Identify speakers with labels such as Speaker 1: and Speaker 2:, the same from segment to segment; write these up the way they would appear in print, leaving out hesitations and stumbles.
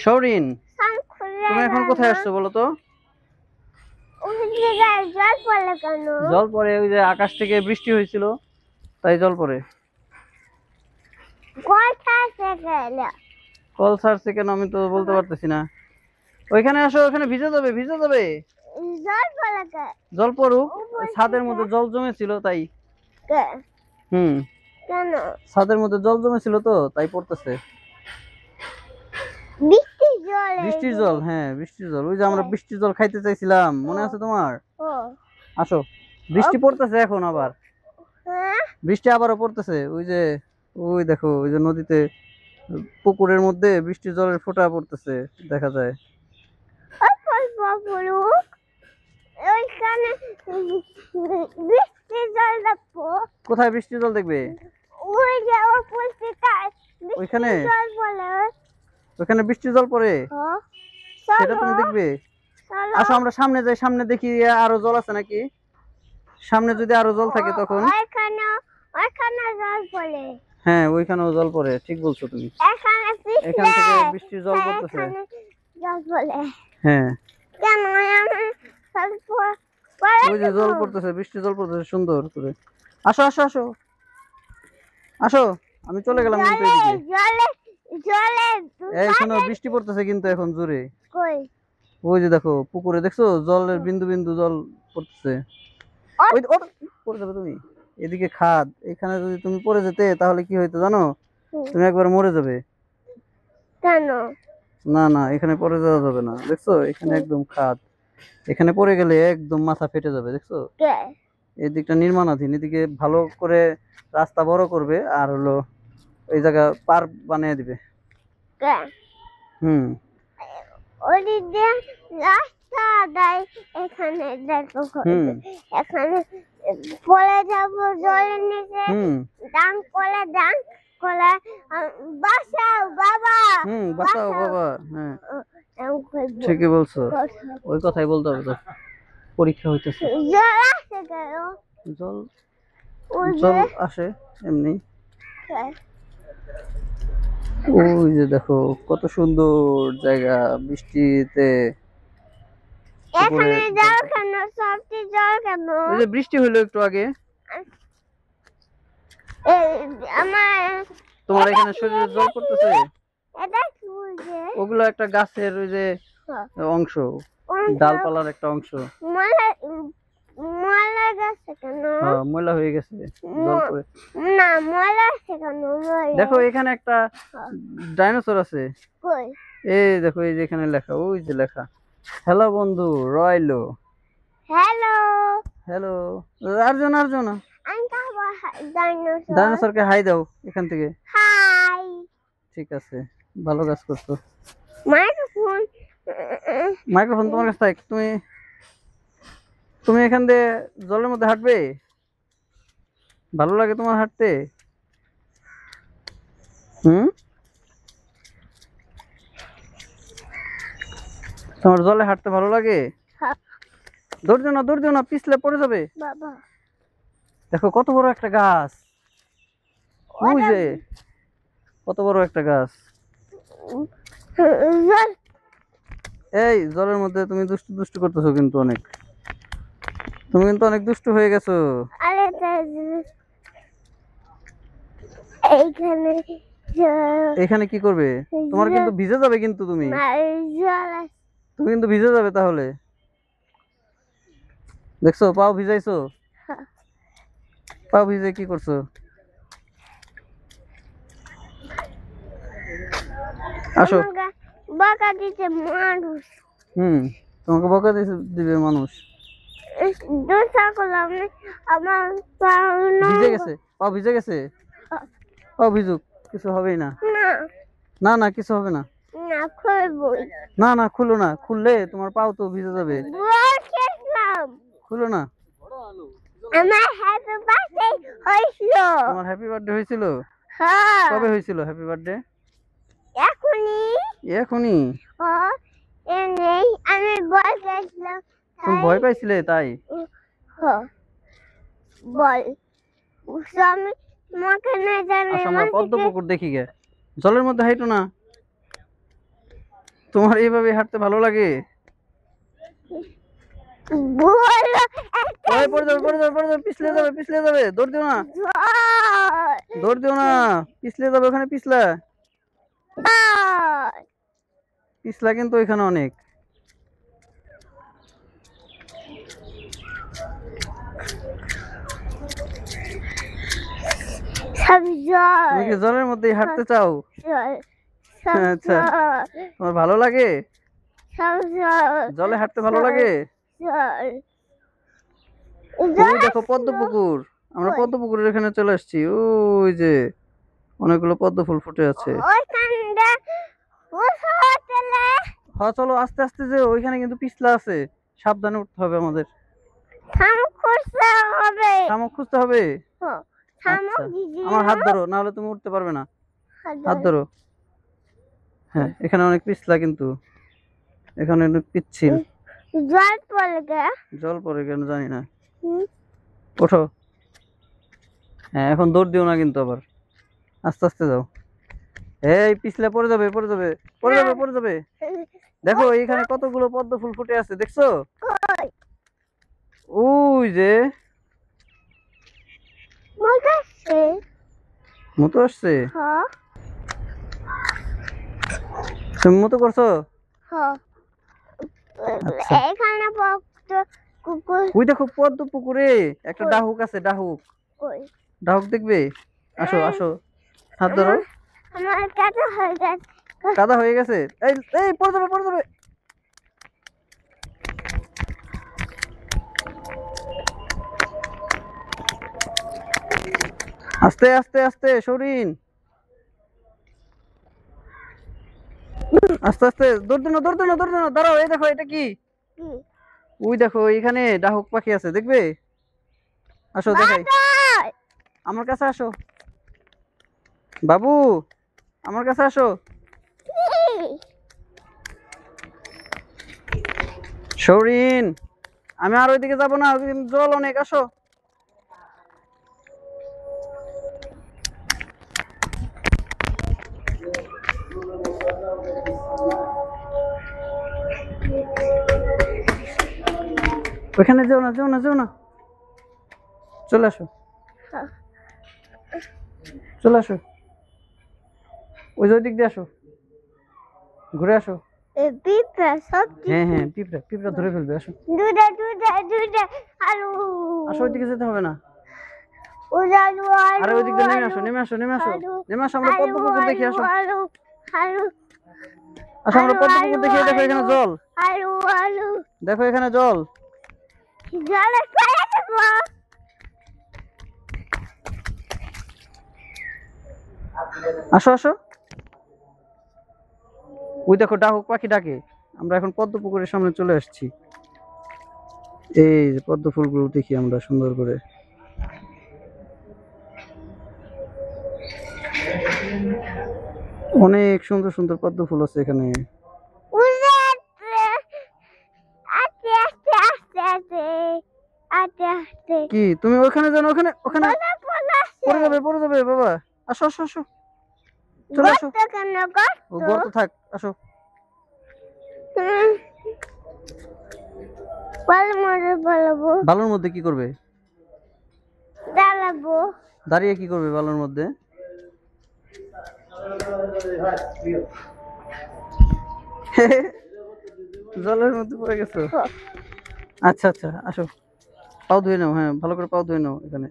Speaker 1: শৌরিন, তুমি এখন কোথায় আসছো বলো তো? জল পড়ে, ওই যে আকাশ থেকে বৃষ্টি হয়েছিল তাই জল পড়ে। কল ছাড়ছে কেন আমি তো বলতে পারতেছি না। ওইখানে আসো, ওখানে ভিজে যাবে, ভিজে যাবে। জল পড়ুক, ছাদের মধ্যে জল জমেছিল তাই। হুম, ছাদের মধ্যে জল জমেছিল তো তাই পড়তেছে। বৃষ্টির জল, হ্যাঁ বৃষ্টির জল। ওই যে আমরা বৃষ্টির জল খাইতে চাইছিলাম, মনে আছে তোমার? আসো, বৃষ্টি পড়তেছে এখন আবার, বৃষ্টি আবারও পড়তেছে। ওই যে, ওই দেখো, ওই যে নদীতে, পুকুরের মধ্যে বৃষ্টির জলের ফোঁটা পড়তেছে দেখা যায়। কোথায় বৃষ্টির জল দেখবে? ওইখানে, ওইখানে বৃষ্টির জল পড়ে, সেটা তুমি দেখবে। আসো আমরা সামনে যাই, সামনে দেখি আরো জল আছে নাকি। সামনে যদি আরো জল থাকে তখন। হ্যাঁ ওইখানেও জল পড়ে, ঠিক বলছো তুমি। এখান থেকে বৃষ্টির জল পড়তেছে। হ্যাঁ ওই যে জল পড়তেছে, বৃষ্টির জল পড়তেছে সুন্দর করে। আসো আসো আসো আসো, আমি চলে গেলাম কিন্তু এদিকে। এই শোনো, বৃষ্টি পড়তেছে কিন্তু এখন জোরে। ওই যে দেখো পুকুরে, দেখছো জলের বিন্দু বিন্দু জল পড়তেছে। ওই পড়ে যাবে তুমি। এদিকে খাদ, এখানে যদি তুমি পড়ে যেতে তাহলে কি হইতো জানো? তুমি একবার মরে যাবে। না না, এখানে পড়ে যাওয়া যাবে না, দেখছো এখানে একদম খাদ, এখানে পড়ে গেলে একদম মাথা ফেটে যাবে, দেখছো। এদিকটা নির্মাণাধীন, এদিকে ভালো করে রাস্তা বড় করবে আর হলো এই জায়গা পার্ক বানিয়ে দিবে। হুম,
Speaker 2: এখানে দেখো, এখানে পড়ে যাবো জলের নিচে। ডাং করে, ডাং করে, বাঁচাও বাবা।
Speaker 1: বাঁচাও বাবা। হ্যাঁ ঠিকই বলছো, ওই কথাই বলতে হবে তো। পরীক্ষা হইতেছে।
Speaker 2: জল আসে কেন?
Speaker 1: জল, জল আসে এমনি। ওই যে দেখো কত সুন্দর জায়গা বৃষ্টিতে।
Speaker 2: এখানে জল কেন? সবটি জল কেন?
Speaker 1: ওই যে বৃষ্টি হইলো একটু আগে। তোমার এখানে শরীরে জল পড়তেছে। ওগুলো একটা গাছের ওই যে অংশ, ডালপালার একটা অংশ। ময়লা হয়ে গেছে জল পড়ে।
Speaker 2: না ময়লা আছে কেন?
Speaker 1: দেখো এখানে একটা ডাইনোসর আছে। এই দেখো, এই যে এখানে লেখা, ওই যে লেখা, হ্যালো বন্ধু রয়লো।
Speaker 2: Hello
Speaker 1: hello Arjun, Arjun
Speaker 2: dinosaur.
Speaker 1: ডাইনোসরকে হাই দাও এখান থেকে।
Speaker 2: হাই।
Speaker 1: ঠিক আছে, ভালো কাজ করছো।
Speaker 2: মাইক্রোফোন,
Speaker 1: মাইক্রোফোন তোমার কাছে থাক। তুমি, তুমি এখান দিয়ে জলের মধ্যে হাঁটবে? ভালো লাগে তোমার হাঁটতে? তোমার জলে হাঁটতে ভালো লাগে? ধৈর্য না, ধৈর্য না, পিছলে পড়ে যাবে। দেখো কত বড় একটা গাছ, ওই যে কত বড় একটা গাছ। এই জলের মধ্যে তুমি দুষ্টু দুষ্টু করতেছো কিন্তু অনেক, তুমি কিন্তু অনেক দুষ্টু হয়ে গেছো। এখানে কি করবে? তোমার কিন্তু ভিজে যাবে কিন্তু, তুমি তুমি কিন্তু ভিজে যাবে তাহলে। দেখছো পাও ভিজাইছো, পাও ভিজে কি করছো? আসো।
Speaker 2: বকা দিতে মানুষ।
Speaker 1: তোমাকে বকা দিবে মানুষ।
Speaker 2: আমার
Speaker 1: ভিজে গেছে, পা ভিজে গেছে, পা ভিজুক, কিছু হবেই না। না না কিছু হবে না। না না খুলো না, খুললে তোমার পাও তো ভিজে যাবে। খুলো না।
Speaker 2: আমার হ্যাপি বার্থডে হয়েছিল।
Speaker 1: তোমার হ্যাপি বার্থডে হয়েছিল? কবে হয়েছিল হ্যাপি বার্থডে?
Speaker 2: এখনই।
Speaker 1: এখনই?
Speaker 2: আমি ভয় পেয়েছিলাম।
Speaker 1: তুমি ভয় পাইছিলে তাই?
Speaker 2: বল আমি তোমাকে না জানি।
Speaker 1: আমরা পদ্ম পুকুর দেখি গে, জলের মধ্যে হাইটো না। তোমার এইভাবে হাঁটতে ভালো লাগে?
Speaker 2: বলো
Speaker 1: ওই পড়ে যাবে, পড়ে যাবে, পড়ে যাবে, পিছলে যাবে, পিছলে যাবে, দৌড় দিও না, দৌড় দিও না, পিছলে যাবে, ওখানে পিছলা, পিছলা কিন্তু ওইখানে অনেক। তুমি কি জলের মধ্যে হাঁটতে চাও? আচ্ছা, তোমার ভালো লাগে জলে হাঁটতে, ভালো লাগে? ওই দেখো পদ্ম পুকুর, আমরা পদ্ম পুকুরের এখানে চলে আসছি। ওই যে অনেকগুলো পদ্ম ফুল ফুটে আছে। হ্যাঁ চলো, আস্তে আস্তে যে, ওইখানে কিন্তু পিছলা আছে, সাবধানে উঠতে হবে আমাদের। শামুক খুঁজতে হবে। আচ্ছা, আমার হাত ধরো, না হলে তুমি উঠতে পারবে না। হাত ধরো। হ্যাঁ, এখানে অনেক পিছলা, কিন্তু এখানে অনেক পিচ্ছিল। জল পড়ে কেন জানি না। ওঠো। হ্যাঁ, এখন দৌড় দিও না কিন্তু, আবার আস্তে আস্তে যাও। এই পিছলে পড়ে যাবে, পড়ে যাবে, পড়ে যাবে, পড়ে যাবে। দেখো এখানে কতগুলো পদ্ম ফুল ফুটে আছে, দেখছো? ওই যে মতো আসছে। তুমি মতো করছো? আচ্ছা। ওই দেখো পদ্ম পুকুরে একটা ডাহুক আছে, ডাহুক, ডাহুক দেখবে? আসো আসো, হাত ধরো। কাদা হয়ে গেছে। এই এই পড়ে যাবে, পড়ে যাবে। আস্তে আস্তে আস্তে, সরিন, আস্তে আস্তে, দৌড় দিন, দৌড় দিন, দৌড় দিন, দাঁড়াও। এই দেখো, এটা কি? ওই দেখো এখানে ডাহুক পাখি আছে, দেখবে? আসো দেখাই, আমার কাছে আসো বাবু, আমার কাছে আসো। সরিন, আমি আর ওইদিকে যাবো না, ওইদিকে জল অনেক, আসো। ওইখানে যেও না, যেও না, যেও না, চলে আসো, চলে আসো, ওই যে দিক দিয়ে আসো, ঘুরে আসো। হ্যাঁ হ্যাঁ, পিঁপড়া, পিঁপড়া ধরে ফেলবে, আসো। আসো, ওইদিকে যেতে হবে না। আরে ওইদিক দিয়ে নেমে আসো, নেমে আসো, নেমে আসো, নেমে আসো, আমরা পদ্ম পুকুর দেখি, আসো। আসো, আমরা পদ্ম পুকুর দেখি। দেখো এখানে জল, দেখো এখানে জল। আসো আসো, ওই দেখো ডাহুক পাখি ডাকে। আমরা এখন পদ্ম পুকুরের সামনে চলে আসছি। এই যে পদ্ম ফুলগুলো দেখি আমরা সুন্দর করে। অনেক সুন্দর সুন্দর পদ্ম ফুল আছে এখানে। কি তুমি ওখানে জানো? ওখানে ওখানে পড়ে যাবে, পড়ে যাবে বাবা। আসো আসো আসো, চলে আসো। ও গর্ত থাক, আসো। বালুর মধ্যে কি করবে? দাঁড়িয়ে কি করবে বালুর মধ্যে? জলের মধ্যে পড়ে গেছো? আচ্ছা আচ্ছা, আসো, পাও ধুয়ে নাও। হ্যাঁ, ভালো করে পাও ধুয়ে নাও। এখানে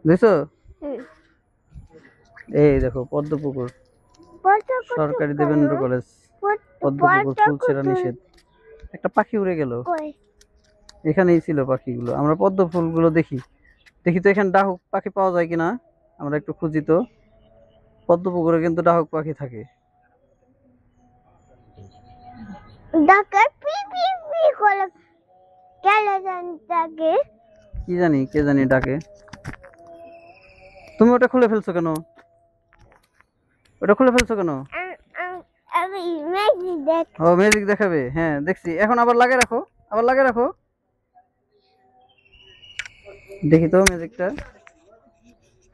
Speaker 1: বুঝছো? এই দেখো পদ্ম পুকুর, সরকারি দেবেন্দ্র কলেজ। পদ্ম পুকুর, ফুল ছেঁড়া নিষেধ। একটা পাখি উড়ে গেল, এখানেই ছিল পাখিগুলো। আমরা পদ্ম ফুলগুলো দেখি, দেখি তো এখানে ডাহুক পাখি পাওয়া যায় কিনা, আমরা একটু খুঁজি তো। পদ্ম পুকুরে কিন্তু ডাহুক পাখি থাকে। কি জানি, কে জানি ডাকে। তুমি ওটা খুলে ফেলছো কেন? ওটা খুলে ফেলছো কেন? ও ম্যাজিক দেখাবে। হ্যাঁ দেখছি, এখন আবার লাগিয়ে রাখো, আবার লাগিয়ে রাখো। দেখি তো ম্যাজিকটা,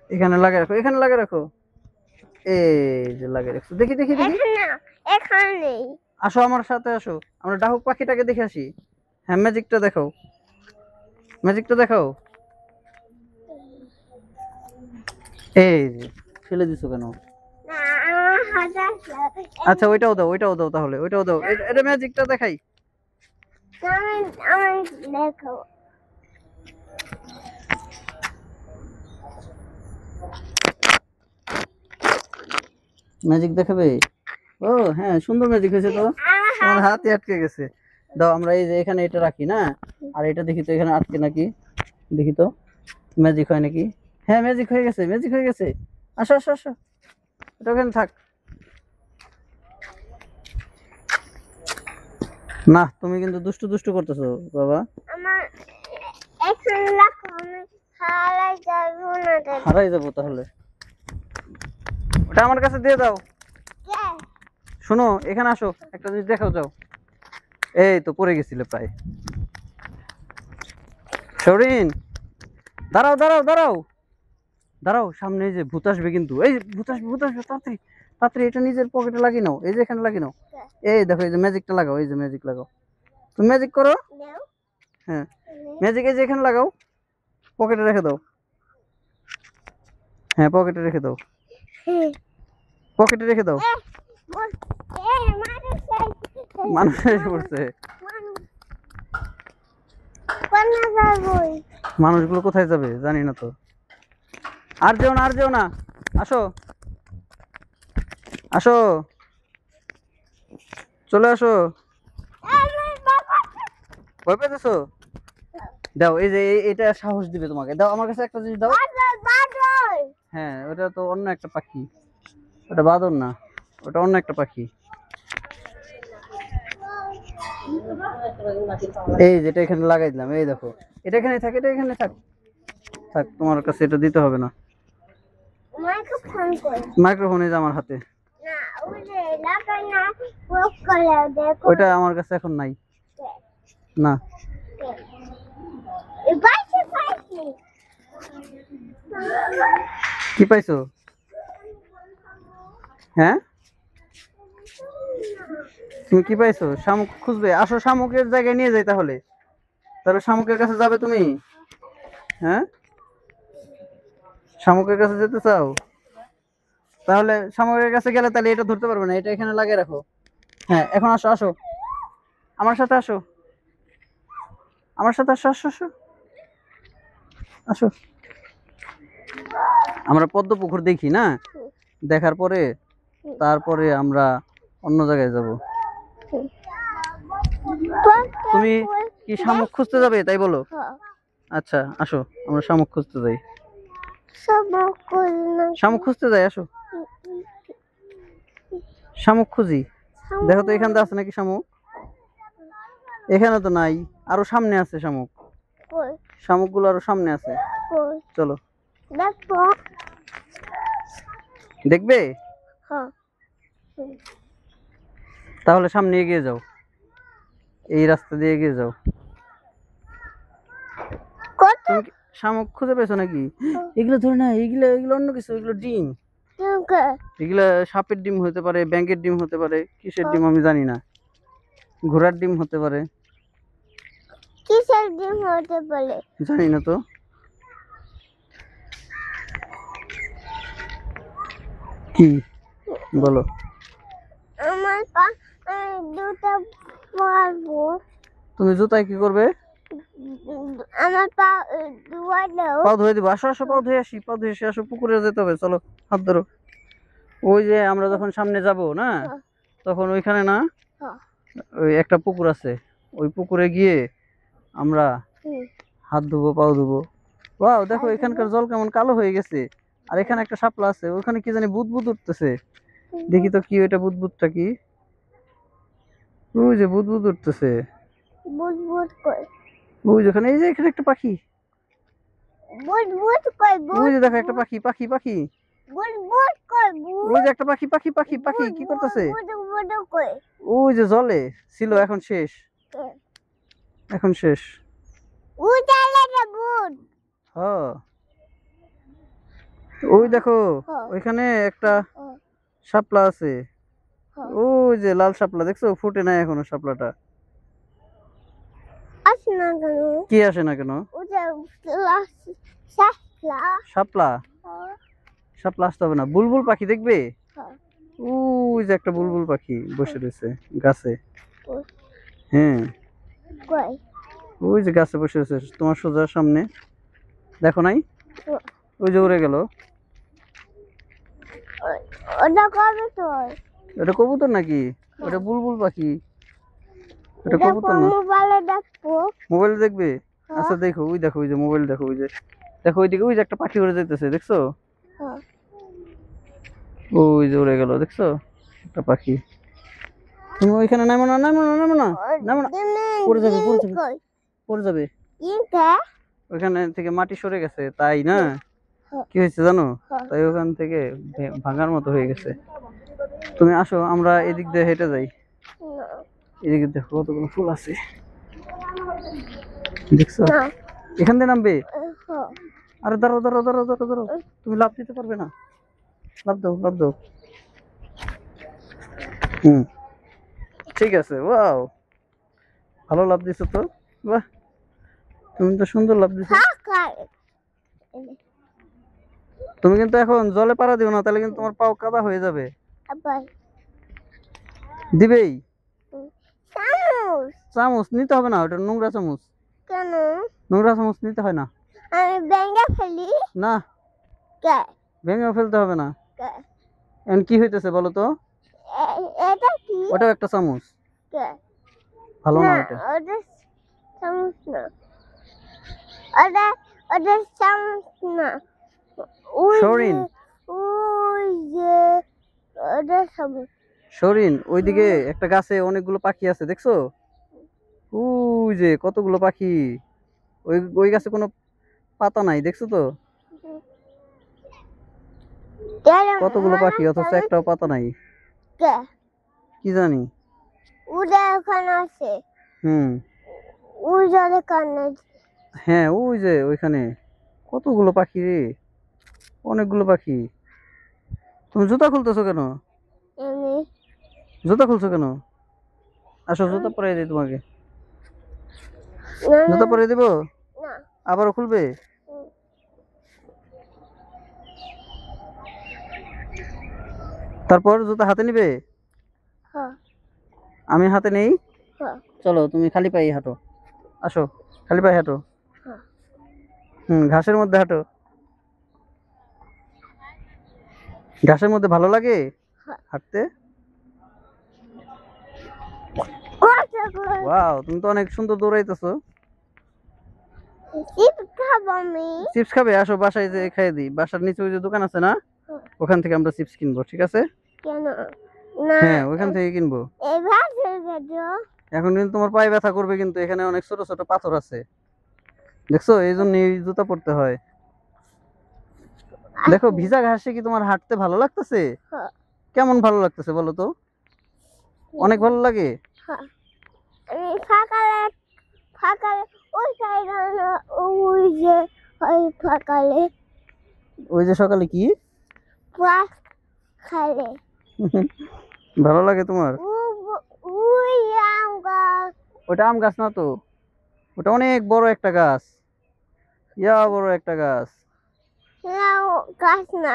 Speaker 1: এখানে লাগিয়ে রাখো, এখানে লাগিয়ে রাখো। এই যে লাগিয়ে রাখছো, দেখি দেখি দেখি। আসো আমার সাথে আসো, আমরা ডাহুক পাখিটাকে দেখে আসি। হ্যাঁ, ম্যাজিকটা দেখাও, ম্যাজিকটা দেখাও। এই যে, ফেলে দিছো কেন?
Speaker 2: না আমার হাতে আছে।
Speaker 1: আচ্ছা ওইটাও দাও, ওইটাও দাও, তাহলে ওইটাও দাও। এটা ম্যাজিকটা দেখাই।
Speaker 2: আমি আমি দেখো।
Speaker 1: ম্যাজিক দেখাবে? ও হ্যাঁ, সুন্দর ম্যাজিক হয়েছে তো। আমার হাতে আটকে গেছে। দাও, আমরা এই যে এখানে এটা রাখি না, আর এটা দেখি তো এখানে আটকে নাকি, দেখি তো ম্যাজিক হয় নাকি। হ্যাঁ, ম্যাজিক হয়ে গেছে, ম্যাজিক হয়ে গেছে। আসো আসো আসো, এটা ওখানে থাক। না, তুমি কিন্তু দুষ্টু দুষ্টু করতেছো বাবা।
Speaker 2: আমার এখন রাখো, আমি হারাই যাবো না তো।
Speaker 1: হারাই যাবো তাহলে। ওটা আমার কাছে দিয়ে দাও।
Speaker 2: কে?
Speaker 1: শোনো, এখানে আসো, একটা জিনিস দেখাও যাও। এই তো পড়ে গেছিলে প্রায়। শৌরিন, দাঁড়াও দাঁড়াও দাঁড়াও দাঁড়াও, সামনে এই যে ভূত আসবে কিন্তু। এই যে ভূত আসবে, ভূত আসবে, তাড়াতাড়ি তাড়াতাড়ি এটা নিজের পকেটে লাগিয়ে নাও। এই যে এখানে লাগিয়ে নাও। এই দেখো, এই যে ম্যাজিকটা লাগাও, এই যে ম্যাজিক লাগাও। তুমি ম্যাজিক করো।
Speaker 2: দেও।
Speaker 1: হ্যাঁ, ম্যাজিক এই যে এখানে লাগাও, পকেটে রেখে দাও। হ্যাঁ, পকেটে রেখে দাও, পকেটে রেখে দাও। মানুষ এসে পড়ছে। মানুষগুলো কোথায় যাবে জানি না তো। আর যেও না, আর যেও না, আসো আসো, চলে আসো। ভয় পেতেছো? দাও, এই যে এটা সাহস দিবে তোমাকে। দাও আমার কাছে একটা জিনিস দাও। হ্যাঁ, ওটা তো অন্য একটা পাখি, ওটা বাদর না, ওটা অন্য একটা পাখি। এই যেটা এখানে লাগাই দিলাম, এই দেখো, এটা এখানে থাক, এটা এখানে থাক। থাক, তোমার কাছে এটা দিতে হবে না। মাইক্রোফোন এই যে আমার হাতে। ওইটা আমার কাছে এখন নাই। না, কি পাইছো? হ্যাঁ, তুমি কি পাইছো? শামুক খুঁজবে? আসো, শামুকের জায়গায় নিয়ে যাই তাহলে। তাহলে শামুকের কাছে যাবে তুমি? হ্যাঁ, শামুকের কাছে যেতে চাও? তাহলে শামুকের কাছে গেলে তাহলে এটা ধরতে পারবে না, এটা এখানে লাগিয়ে রাখো। হ্যাঁ, এখন আসো আসো, আমার সাথে আসো, আমার সাথে আসো, আসো আসো আসো। আমরা পদ্ম পুকুর দেখি না, দেখার পরে তারপরে আমরা অন্য জায়গায় যাব। তুমি কি শামুক খুঁজতে যাবে তাই বলো? আচ্ছা আসো, আমরা শামুক খুঁজতে যাই। শামুক খুঁজতে যাই, আসো, শামুক খুঁজি। দেখো তো এখানটা আছে নাকি শামুক। এখানে তো নাই, আরো সামনে আছে শামুক। শামুক গুলো আরো সামনে আছে, চলো দেখবে। তাহলে সামনে এগিয়ে যাও, এই রাস্তা দিয়ে এগিয়ে যাও। তুমি শামুক খুঁজে পেয়েছো নাকি? এগুলো ধরে না, এগুলো এগুলো অন্য কিছু, এগুলো ডিম। এগুলা সাপের ডিম হতে পারে, ব্যাঙের ডিম হতে পারে, কিসের ডিম আমি জানি না, ঘোড়ার ডিম হতে পারে,
Speaker 2: কিসের ডিম হতে পারে
Speaker 1: জানি না তো। কি বলো?
Speaker 2: আমার পা দুটো পারবো।
Speaker 1: তুমি জুতায় কি করবে?
Speaker 2: আমার পা ধোয়া দাও।
Speaker 1: পা ধুয়ে দিব। আসো আসো, পা ধুয়ে আসি, পা ধুয়ে আসি, আসো, পুকুরে যেতে হবে, চলো, হাত ধরো। ওই যে আমরা যখন সামনে যাব না, তখন ওইখানে না, ওই একটা পুকুর আছে, ওই পুকুরে গিয়ে আমরা হাত ধুবো, পাও ধুবো। ওয়াও, দেখো এখানকার জল কেমন কালো হয়ে গেছে। আর এখানে একটা শাপলা আছে, ওখানে কি জানি বুদবুদ উঠতেছে। দেখি তো কি ওইটা, বুদবুদটা কি? ওই যে বুদবুদ উঠতেছে,
Speaker 2: বুদবুদ কই?
Speaker 1: ওই যেখানে, এই যে এখানে একটা পাখি।
Speaker 2: বুদবুদ কই?
Speaker 1: ওই যে দেখো একটা পাখি, পাখি পাখি,
Speaker 2: বুদবুদ কই?
Speaker 1: ওই যে একটা পাখি, পাখি পাখি পাখি কি করতেছে?
Speaker 2: বুদবুদ কই?
Speaker 1: ওই যে জলে ছিল, এখন শেষ, এখন শেষ।
Speaker 2: উজালে না বুদ।
Speaker 1: হ্যাঁ, ওই দেখো ওইখানে একটা শাপলা আছে। ওই যে লাল শাপলা দেখছো, ফুটে নাই এখনো শাপলাটা।
Speaker 2: আসে না কেন?
Speaker 1: কি আসে না কেন?
Speaker 2: ওটা শাপলা।
Speaker 1: শাপলা? শাপলা আসতে হবে না, বুলবুল পাখি দেখবে। ওই যে একটা বুলবুল পাখি বসে রয়েছে গাছে। হ্যাঁ,
Speaker 2: কই?
Speaker 1: ওই যে গাছে বসে রয়েছে তোমার সোজা সামনে, দেখো নাই? ওই যে উড়ে গেল।
Speaker 2: ওটা কবে তোর?
Speaker 1: এটা কবুতর নাকি? ওটা বুলবুল পাখি। এটা কবুতর না।
Speaker 2: মোবাইলে দেখবো।
Speaker 1: মোবাইল দেখবে? আচ্ছা দেখো, ওই দেখো, ওই যে মোবাইল দেখো, ওই যে দেখো ওইদিকে, ওই যে একটা পাখি উড়ে যাইতেছে দেখছো? ওই যে উড়ে গেল দেখছো একটা পাখি। তুমি ওইখানে নামো না, নামো না, নামো না, নামো না, পড়ে যাবে, পড়ে যাবে, পড়ে যাবে। ওইখানে থেকে মাটি সরে গেছে তাই না? কি হয়েছে জানো? তাই ওখান থেকে ভাঙার মতো হয়ে গেছে। তুমি আসো, আমরা এদিক দিয়ে হেঁটে যাই। এদিকে দেখো কতগুলো ফুল আছে দেখছো? এখান দিয়ে নামবে? আরে দাঁড়াও, দাঁড়াও, দাঁড়াও, দাঁড়াও, দাঁড়াও, তুমি লাফ দিতে পারবে না? লাফ দাও, লাফ দাও। ঠিক আছে, ওয়াও, ভালো লাফ দিছো তো, বাহ, তুমি তো সুন্দর লাফ দিছো। তুমি কিন্তু এখন জলে পাড়া দিও না, তাহলে কিন্তু তোমার পাও কাদা হয়ে যাবে। দিবেই? চামচ নিতে হবে না, ওটা নোংরা চামচ।
Speaker 2: কেন?
Speaker 1: নোংরা চামচ নিতে হয় না।
Speaker 2: আমি ভেঙে ফেলি?
Speaker 1: না, ভেঙে ফেলতে হবে না। এখন কি হইতেছে বলো তো?
Speaker 2: এটা কি?
Speaker 1: ওটাও একটা চামচ, ভালো না ওটা।
Speaker 2: ওটা চামচ না, ওটা ওটা চামচ না।
Speaker 1: সরিন,
Speaker 2: ওই যে ওটা চামচ।
Speaker 1: সরিন, ওইদিকে একটা গাছে অনেকগুলো পাখি আছে দেখছো? ওই যে কতগুলো পাখি, ওই ওই গাছে কোনো পাতা নাই দেখছো তো? কতগুলো পাখি অথচ একটাও পাতা নাই, কি জানি।
Speaker 2: ওটা ওখানে আছে।
Speaker 1: হুম,
Speaker 2: ওই জলে কান্না।
Speaker 1: হ্যাঁ, ওই যে ওইখানে কতগুলো পাখি রে, অনেকগুলো পাখি। তুমি জুতা খুলতেছো কেন?
Speaker 2: এমনি
Speaker 1: জুতা খুলছো কেন? আসো, জুতা পরে দিই তোমাকে। জুতা পরে দিব?
Speaker 2: না।
Speaker 1: আবারও খুলবে? তারপর জুতা হাতে নিবে? আমি হাতে নেই? চলো, তুমি খালি পায়ে হাঁটো, আসো, খালি পায়ে হাঁটো। ঘাসের মধ্যে হাঁটো। ঘাসের মধ্যে ভালো লাগে হাঁটতে? ওয়াও, তুমি তো অনেক সুন্দর দৌড়াইতেছো। চিপস খাবে? আসো, বাসায় যে খাইয়ে দিই, বাসার নিচে ওই যে দোকান আছে না, ওখান থেকে আমরা চিপস কিনবো, ঠিক আছে? হ্যাঁ, ওইখান থেকে কিনবো। এখন কিন্তু তোমার পায়ে ব্যথা করবে, কিন্তু এখানে অনেক ছোট ছোট পাথর আছে দেখছো, এই জন্য জুতা পরতে হয়। দেখো, ভিজা ঘাসে কি তোমার হাঁটতে ভালো লাগতেছে? কেমন ভালো লাগতেছে বলো তো? অনেক ভালো লাগে। ওই যে সকালে কি ভালো লাগে তোমার? ওটা আম গাছ না তো, ওটা অনেক বড় একটা গাছ, ইয়া বড় একটা গাছ।
Speaker 2: গাছ না,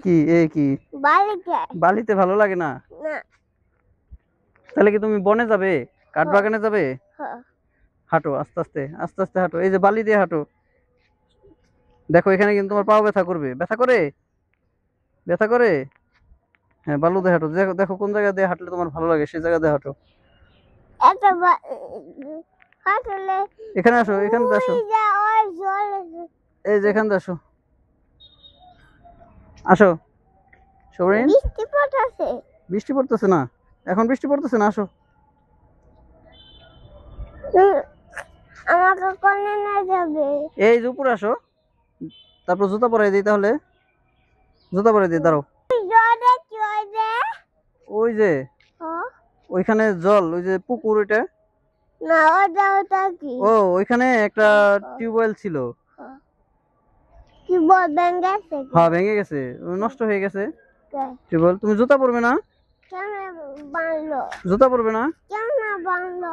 Speaker 1: কি এ কি? বালিতে ভালো লাগে না? তাহলে কি তুমি বনে যাবে, কাঠ বাগানে যাবে? হাঁটো আস্তে আস্তে, আস্তে আস্তে হাঁটো, এই যে বালি দিয়ে হাঁটো। দেখো, এখানে কিন্তু তোমার পাও ব্যথা করবে। ব্যথা করে? ব্যথা করে? হ্যাঁ, বালু দিয়ে হাঁটো। দেখো, দেখো কোন জায়গা দিয়ে হাঁটলে তোমার ভালো লাগে, সেই জায়গা দিয়ে হাঁটো। এখানে আসো, এখানে আসো, এই যে এখানে আসো, আসো সৌরিন। বৃষ্টি পড়তেছে না, এখন বৃষ্টি পড়তেছে না, আসো।
Speaker 2: আমাকে কোনে না যাবে?
Speaker 1: এই যে উপরে আসো, তারপর জুতা পরাই দিই, তাহলে জুতা পরাই দিই, দাঁড়াও। ওই যে ওইখানে জল, ওই যে পুকুর, ওইটা
Speaker 2: না, ওটা কি?
Speaker 1: ও, ওইখানে একটা টিউবওয়েল ছিল।
Speaker 2: কি বল, ভেঙে গেছে?
Speaker 1: হ্যাঁ, ভেঙে গেছে, নষ্ট হয়ে গেছে। তুই বল, তুমি জুতা পরবে না?
Speaker 2: কেন বাংলো?
Speaker 1: জুতা পরবে না?
Speaker 2: কেন বাংলো?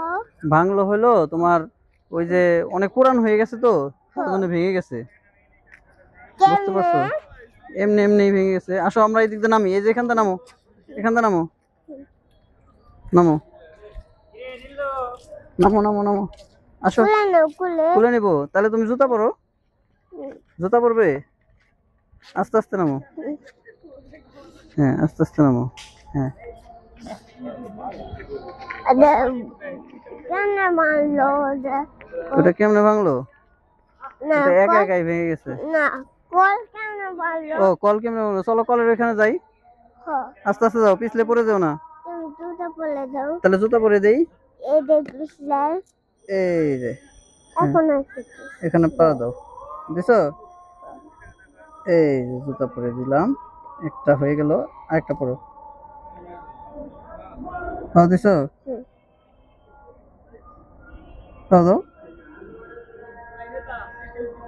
Speaker 1: ভাঙলো হলো তোমার ওই যে অনেক পুরান হয়ে গেছে তো, ওজন্য ভেঙে গেছে। বুঝতে পারছো? এমনি এমনি ভেঙে গেছে। আসো আমরা এই দিক দিয়ে নামি, এই যে এখান থেকে নামো, এখান থেকে নামো, নামো নামো নামো নামো, আসো।
Speaker 2: কুলে
Speaker 1: খুলে নিবো, তাহলে তুমি জুতা পরো। জুতা পরবে? আস্তে আস্তে নামো, হ্যাঁ আস্তে আস্তে নামো, হ্যাঁ।
Speaker 2: কেন বাংলো?
Speaker 1: ওটা কেমনে ভাঙলো?
Speaker 2: না
Speaker 1: এটা একা একাই ভেঙে গেছে।
Speaker 2: না, কল কেন বাংলো?
Speaker 1: ও কল কেমনে ভাঙলো? চলো কলের ওখানে যাই। আস্তে আস্তে যাও, পিছলে পড়ে যাও না।
Speaker 2: তুমি জুতা পরে দাও।
Speaker 1: তাহলে জুতা পরে দেই।
Speaker 2: এই দেখলে
Speaker 1: এই যে
Speaker 2: এখন আসছে।
Speaker 1: এখানে পা দাও, দিছো? এই যে জুতা পরে দিলাম, একটা হয়ে গেল, আরেকটা পরো। দিছো? দাও দাও।